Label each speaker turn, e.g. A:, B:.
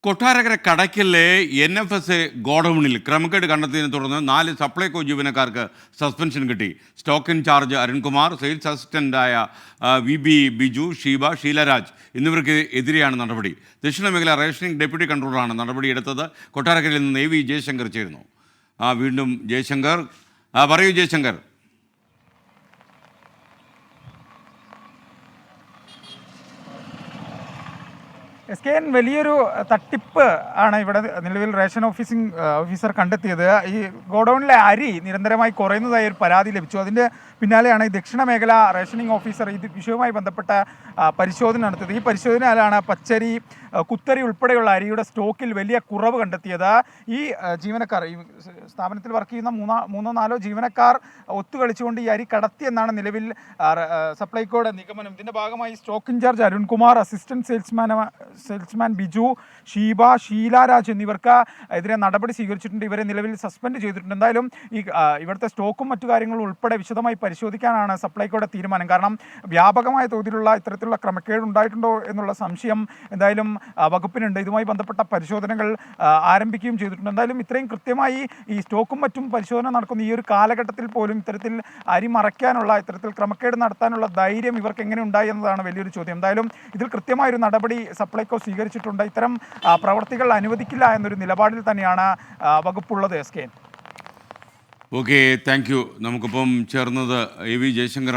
A: Kottarakkara കടയ്ക്കലിലെ NFS ഗോഡൌണിൽ ക്രമക്കേട് കണ്ടെത്തിയതിനെ തുടർന്ന് 4 സപ്ലൈകോ ജീവനക്കാർക്ക് സസ്പെൻഷൻ കിട്ടി. സ്റ്റോക്ക് ഇൻചാർജ് അരുൺകുമാർ, സെയിൽസ് അസിസ്റ്റന്റായ VB ബിജു, ഷീലരാജ് എന്നിവർക്ക് എതിരെയാണ് നടപടി. ദക്ഷിണ മേഖല റേഷനിംഗ് ഡെപ്യൂട്ടി കൺട്രോളറാണ് നടപടിയെടുത്തത്. കൊട്ടാരക്കരയിൽ നിന്ന് AV ജയശങ്കർ ചേരുന്നു. വീണ്ടും ജയശങ്കർ, പറയൂ ജയശങ്കർ.
B: SKN വലിയൊരു തട്ടിപ്പ് ആണ് ഇവിടെ നിലവിൽ റേഷൻ ഓഫീസർ കണ്ടെത്തിയത്. ഈ ഗോഡൌണിലെ അരി നിരന്തരമായി കുറയുന്നതായി ഒരു പരാതി ലഭിച്ചു. അതിൻ്റെ പിന്നാലെയാണ് ഈ ദക്ഷിണ മേഖല റേഷനിംഗ് ഓഫീസർ ഇത് വിഷയവുമായി ബന്ധപ്പെട്ട പരിശോധന നടത്തിയത്. ഈ പരിശോധനയിലാണ് പച്ചരി, കുത്തരി ഉൾപ്പെടെയുള്ള അരിയുടെ സ്റ്റോക്കിൽ വലിയ കുറവ് കണ്ടെത്തിയത്. ഈ ജീവനക്കാർ, ഈ സ്ഥാപനത്തിൽ വർക്ക് ചെയ്യുന്ന മൂന്നോ നാലോ ജീവനക്കാർ ഒത്തുകളിച്ചുകൊണ്ട് ഈ അരി കടത്തിയെന്നാണ് നിലവിൽ സപ്ലൈകോയുടെ നിഗമനം. ഇതിൻ്റെ ഭാഗമായി stock incharge Arunkumar, assistant salesman Biju, Sheelaraj എന്നിവർക്ക് എതിരെ നടപടി സ്വീകരിച്ചിട്ടുണ്ട്. ഇവരെ നിലവിൽ സസ്പെൻഡ് ചെയ്തിട്ടുണ്ട്. എന്തായാലും ഈ ഇവിടുത്തെ സ്റ്റോക്കും മറ്റു കാര്യങ്ങളും ഉൾപ്പെടെ വിശദമായി പരിശോധിക്കാനാണ് സപ്ലൈകോയുടെ തീരുമാനം. കാരണം വ്യാപകമായ തോതിലുള്ള ഇത്തരത്തിലുള്ള ക്രമക്കേട് ഉണ്ടായിട്ടുണ്ടോ എന്നുള്ള സംശയം എന്തായാലും വകുപ്പിനുണ്ട്. ഇതുമായി ബന്ധപ്പെട്ട പരിശോധനകൾ ആരംഭിക്കുകയും ചെയ്തിട്ടുണ്ട്. എന്തായാലും ഇത്രയും കൃത്യമായി ഈ സ്റ്റോക്കും മറ്റും പരിശോധന നടക്കുന്ന ഈ ഒരു കാലഘട്ടത്തിൽ പോലും ഇത്തരത്തിൽ അരി മറയ്ക്കാനുള്ള, ഇത്തരത്തിൽ ക്രമക്കേട് നടത്താനുള്ള ധൈര്യം ഇവർക്ക് എങ്ങനെ ഉണ്ടായി എന്നതാണ് വലിയൊരു ചോദ്യം. എന്തായാലും ഇതിൽ കൃത്യമായൊരു നടപടി സപ്ലൈകോ സ്വീകരിച്ചിട്ടുണ്ട്. ഇത്തരം പ്രവർത്തികൾ അനുവദിക്കില്ല എന്നൊരു നിലപാടിൽ തന്നെയാണ് വകുപ്പുള്ളത്. SKN.
A: Okay, thank you. നമുക്കിപ്പം ചേർന്നത് AV ജയശങ്കർ.